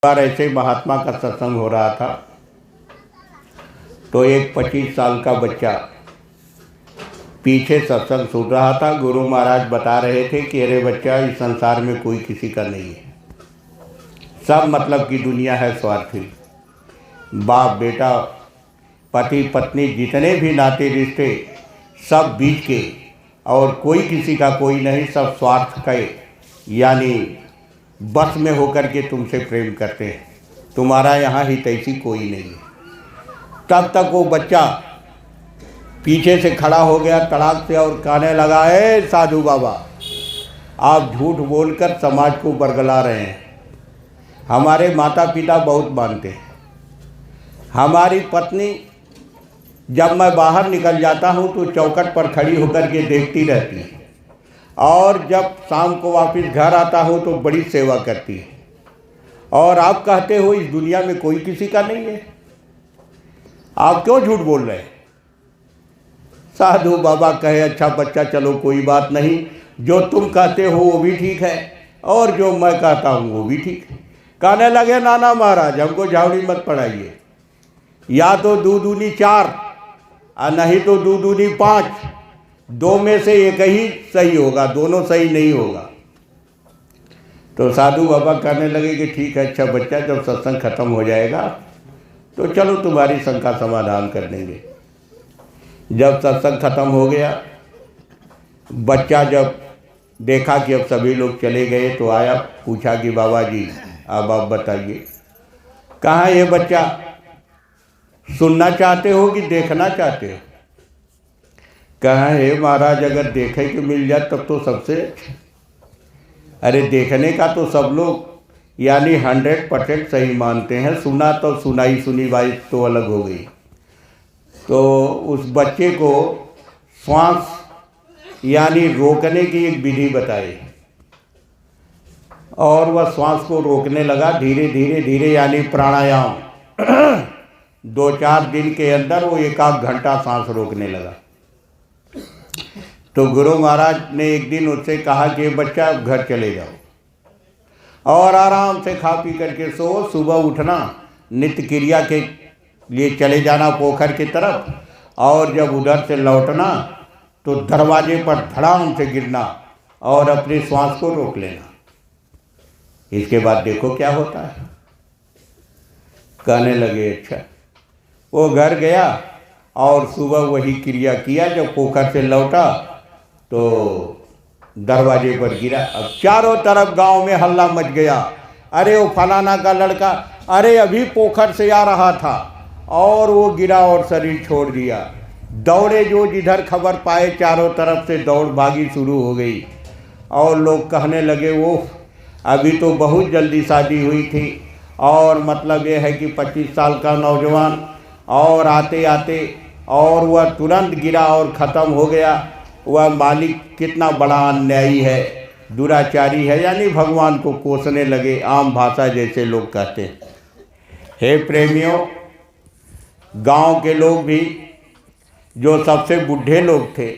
बार ऐसे महात्मा का सत्संग हो रहा था तो एक 25 साल का बच्चा पीछे सत्संग सुन रहा था। गुरु महाराज बता रहे थे कि अरे बच्चा, इस संसार में कोई किसी का नहीं है, सब मतलब की दुनिया है स्वार्थी। बाप बेटा, पति पत्नी, जितने भी नाते रिश्ते सब बीच के, और कोई किसी का कोई नहीं, सब स्वार्थ का यानी बस में होकर के तुमसे प्रेम करते हैं। तुम्हारा यहाँ ही तैसी कोई नहीं है। तब तक वो बच्चा पीछे से खड़ा हो गया तड़ाक से और कहने लगा, ए साधु बाबा, आप झूठ बोलकर समाज को बरगला रहे हैं। हमारे माता पिता बहुत मानते हैं। हमारी पत्नी जब मैं बाहर निकल जाता हूँ तो चौखट पर खड़ी होकर के देखती रहती है, और जब शाम को वापस घर आता हूँ तो बड़ी सेवा करती है। और आप कहते हो इस दुनिया में कोई किसी का नहीं है, आप क्यों झूठ बोल रहे हैं? साधु बाबा कहे, अच्छा बच्चा, चलो कोई बात नहीं, जो तुम कहते हो वो भी ठीक है और जो मैं कहता हूँ वो भी ठीक है। कहने लगे, नाना महाराज, हमको झावड़ी मत पढ़ाइए। या तो दो दूनी 4 और नहीं तो दो दूनी 5, दो में से एक ही सही होगा, दोनों सही नहीं होगा। तो साधु बाबा कहने लगे कि ठीक है, अच्छा बच्चा, जब सत्संग खत्म हो जाएगा तो चलो तुम्हारी शंका समाधान कर देंगे। जब सत्संग खत्म हो गया, बच्चा जब देखा कि अब सभी लोग चले गए तो आया, पूछा कि बाबा जी अब आप बताइए, कहाँ ये बच्चा, सुनना चाहते हो कि देखना चाहते हो? कहा, हे महाराज, अगर देखे कि मिल जाए तब तो सबसे अच्छा। अरे देखने का तो सब लोग यानी 100% सही मानते हैं, सुना तो सुनाई सुनी बात तो अलग हो गई। तो उस बच्चे को श्वास यानी रोकने की एक विधि बताई, और वह श्वास को रोकने लगा धीरे धीरे धीरे, यानी प्राणायाम। 2-4 दिन के अंदर वो 1-8 घंटा सांस रोकने लगा। तो गुरु महाराज ने एक दिन उससे कहा कि बच्चा, घर चले जाओ और आराम से खा पी करके सो, सुबह उठना, नित्य क्रिया के लिए चले जाना पोखर की तरफ, और जब उधर से लौटना तो दरवाजे पर धड़ाम से गिरना और अपनी श्वास को रोक लेना। इसके बाद देखो क्या होता है। कहने लगे, अच्छा। वो घर गया और सुबह वही क्रिया किया। जब पोखर से लौटा तो दरवाजे पर गिरा। अब चारों तरफ गांव में हल्ला मच गया, अरे वो फलाना का लड़का, अरे अभी पोखर से आ रहा था और वो गिरा और शरीर छोड़ दिया। दौड़े जो जिधर खबर पाए, चारों तरफ से दौड़ भागी शुरू हो गई। और लोग कहने लगे, वो अभी तो बहुत जल्दी शादी हुई थी, और मतलब ये है कि 25 साल का नौजवान, और आते आते और वह तुरंत गिरा और ख़त्म हो गया। वह मालिक कितना बड़ा अन्यायी है, दुराचारी है, यानी भगवान को कोसने लगे, आम भाषा जैसे लोग कहते हैं। हे प्रेमियों, गांव के लोग भी, जो सबसे बूढ़े लोग थे,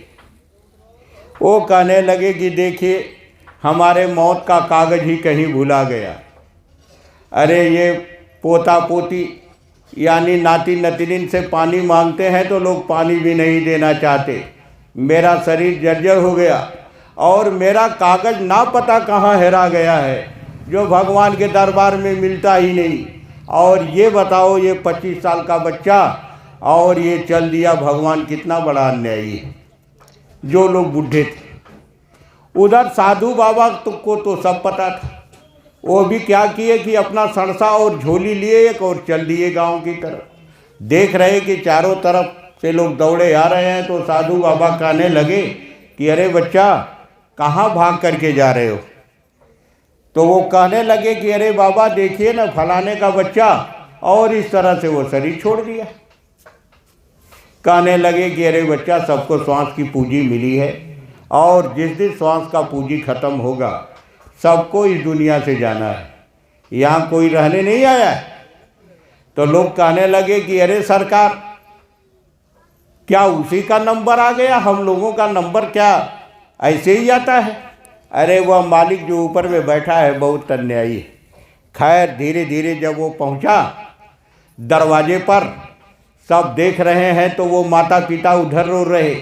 वो कहने लगे कि देखिए, हमारे मौत का कागज़ ही कहीं भुला गया। अरे ये पोता पोती यानी नाती नतिन से पानी मांगते हैं तो लोग पानी भी नहीं देना चाहते। मेरा शरीर जर्जर हो गया और मेरा कागज़ ना पता कहाँ हेरा गया है, जो भगवान के दरबार में मिलता ही नहीं। और ये बताओ, ये 25 साल का बच्चा और ये चल दिया, भगवान कितना बड़ा अन्यायी है। जो लोग बूढ़े थे, उधर साधु बाबा को तो सब पता था। वो भी क्या किए कि अपना सरसा और झोली लिए एक और चल दिए गांव की तरफ। देख रहे कि चारों तरफ से लोग दौड़े आ रहे हैं, तो साधु बाबा कहने लगे कि अरे बच्चा, कहाँ भाग करके जा रहे हो? तो वो कहने लगे कि अरे बाबा, देखिए ना, फलाने का बच्चा, और इस तरह से वो शरीर छोड़ दिया। कहने लगे कि अरे बच्चा, सबको श्वास की पूंजी मिली है, और जिस दिन श्वास का पूंजी खत्म होगा सबको इस दुनिया से जाना है, यहाँ कोई रहने नहीं आया है। तो लोग कहने लगे कि अरे सरकार, क्या उसी का नंबर आ गया? हम लोगों का नंबर क्या ऐसे ही आता है? अरे वह मालिक जो ऊपर में बैठा है बहुत अन्यायी है। खैर धीरे धीरे जब वो पहुंचा दरवाजे पर, सब देख रहे हैं, तो वो माता पिता उधर रो रहे।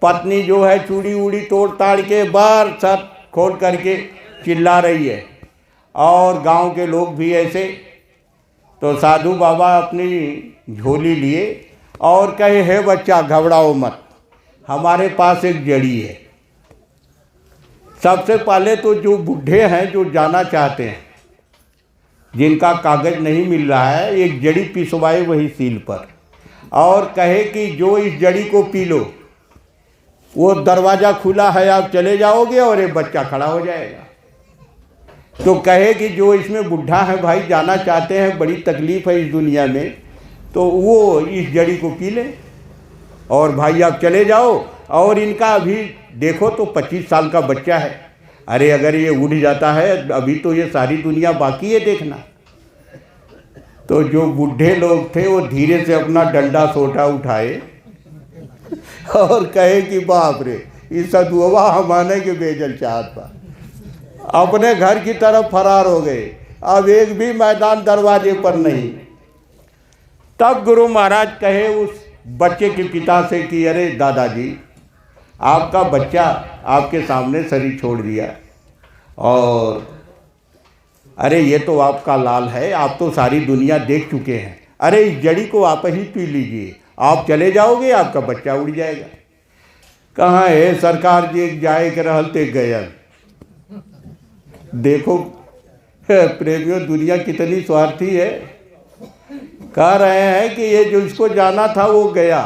पत्नी जो है चूड़ी उड़ी तोड़ ताड़ के बाहर छत खोल करके चिल्ला रही है, और गांव के लोग भी ऐसे। तो साधु बाबा अपनी झोली लिए और कहे, हे बच्चा घबराओ मत, हमारे पास एक जड़ी है। सबसे पहले तो जो बूढ़े हैं, जो जाना चाहते हैं, जिनका कागज नहीं मिल रहा है, एक जड़ी पिसवाए वही सील पर, और कहे कि जो इस जड़ी को पी लो, वो दरवाज़ा खुला है, आप चले जाओगे और एक बच्चा खड़ा हो जाएगा। तो कहे कि जो इसमें बुढ़ा है भाई, जाना चाहते हैं, बड़ी तकलीफ़ है इस दुनिया में, तो वो इस जड़ी को पी ले और भाई आप चले जाओ। और इनका अभी देखो तो 25 साल का बच्चा है। अरे अगर ये उठ जाता है, अभी तो ये सारी दुनिया बाकी है देखना। तो जो बूढ़े लोग थे वो धीरे से अपना डंडा सोटा उठाए और कहे कि बाप रे, इस सदुआ हमारे के बेजल चाहत पा, अपने घर की तरफ फरार हो गए। अब एक भी मैदान दरवाजे पर नहीं। तब गुरु महाराज कहे उस बच्चे के पिता से कि अरे दादाजी, आपका बच्चा आपके सामने शरीर छोड़ दिया, और अरे ये तो आपका लाल है, आप तो सारी दुनिया देख चुके हैं। अरे इस जड़ी को आप ही पी लीजिए, आप चले जाओगे, आपका बच्चा उड़ जाएगा। कहाँ है सरकार जी, जाए के रहते गया। देखो प्रेमियों, दुनिया कितनी स्वार्थी है। कह रहे हैं कि ये जो इसको जाना था वो गया।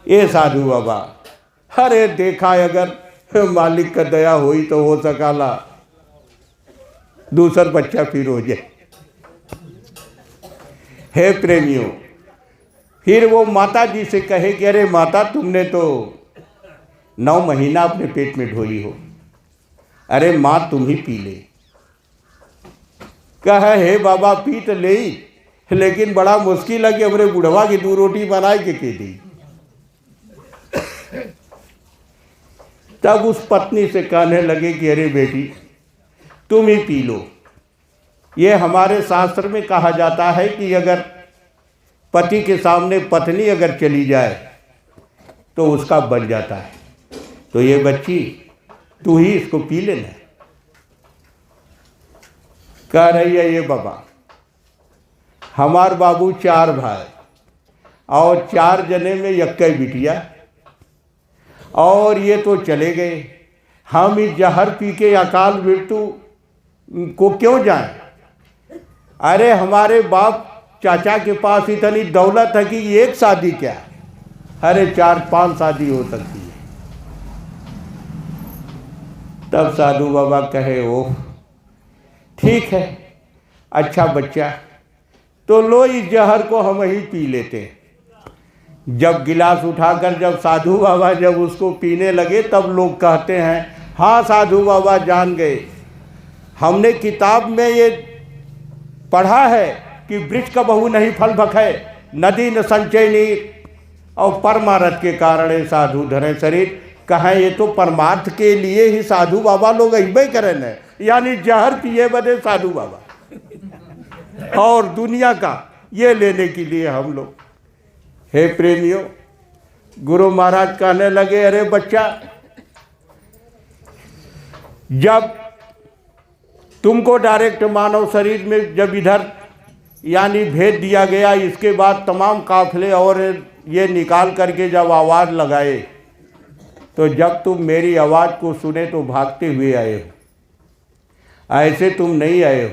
ये साधु बाबा, अरे देखा अगर मालिक का दया हुई तो हो सकाला दूसरा बच्चा फिर हो जाए। हे प्रेमियों, फिर वो माता जी से कहे कि अरे माता, तुमने तो 9 महीना अपने पेट में ढोई हो, अरे माँ तुम ही पी ले। कहा हे बाबा पी तो ले, लेकिन बड़ा मुश्किल है कि हमरे बुढ़वा की 2 रोटी बनाए के दी। तब उस पत्नी से कहने लगे कि अरे बेटी तुम ही पी लो। ये हमारे शास्त्र में कहा जाता है कि अगर पति के सामने पत्नी अगर चली जाए तो उसका बन जाता है। तो ये बच्ची तू ही इसको पी लेना। कह रही है ये बाबा, हमार बाबू 4 भाई और 4 जने में यक्के बिटिया, और ये तो चले गए। हम इस जहर पी के अकाल मृत्यु को क्यों जाएं? अरे हमारे बाप चाचा के पास इतनी दौलत है कि एक शादी क्या, अरे 4-5 शादी हो सकती है। तब साधु बाबा कहे ओह ठीक है, अच्छा बच्चा, तो लो इस जहर को हम ही पी लेते हैं। जब गिलास उठाकर जब साधु बाबा जब उसको पीने लगे, तब लोग कहते हैं हाँ साधु बाबा जान गए, हमने किताब में ये पढ़ा है कि वृक्ष का बहु नहीं फल भखे, नदी न संचय नीर, और परमार्थ के कारण साधु धरे शरीर। कहें ये तो परमार्थ के लिए ही साधु बाबा लोग अइबे करें न, यानी जहर पिए बने साधु बाबा, और दुनिया का ये लेने के लिए हम लोग। हे प्रेमियों, गुरु महाराज कहने लगे अरे बच्चा, जब तुमको डायरेक्ट मानव शरीर में जब इधर यानी भेज दिया गया, इसके बाद तमाम काफिले और ये निकाल करके जब आवाज़ लगाए, तो जब तुम मेरी आवाज़ को सुने तो भागते हुए आए हो। ऐसे तुम नहीं आए हो,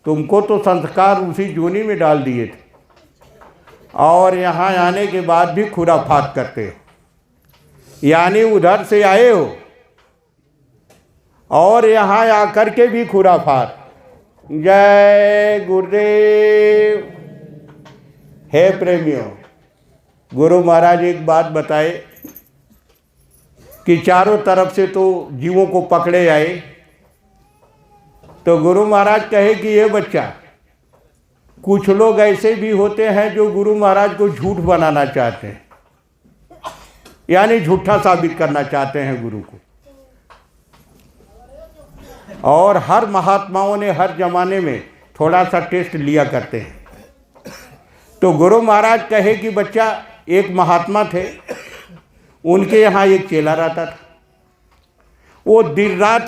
तुमको तो संस्कार उसी जूनी में डाल दिए थे, और यहाँ आने के बाद भी खुराफात करते हो। यानी उधर से आए हो और यहाँ आकर के भी खुराफात। जय गुरुदेव। हे प्रेमियों, गुरु महाराज एक बात बताए कि चारों तरफ से तो जीवों को पकड़े आए, तो गुरु महाराज कहे कि ये बच्चा, कुछ लोग ऐसे भी होते हैं जो गुरु महाराज को झूठ बनाना चाहते हैं, यानी झूठा साबित करना चाहते हैं गुरु को, और हर महात्माओं ने हर जमाने में थोड़ा सा टेस्ट लिया करते हैं। तो गुरु महाराज कहे कि बच्चा, एक महात्मा थे, उनके यहाँ एक चेला रहता था। वो दिन रात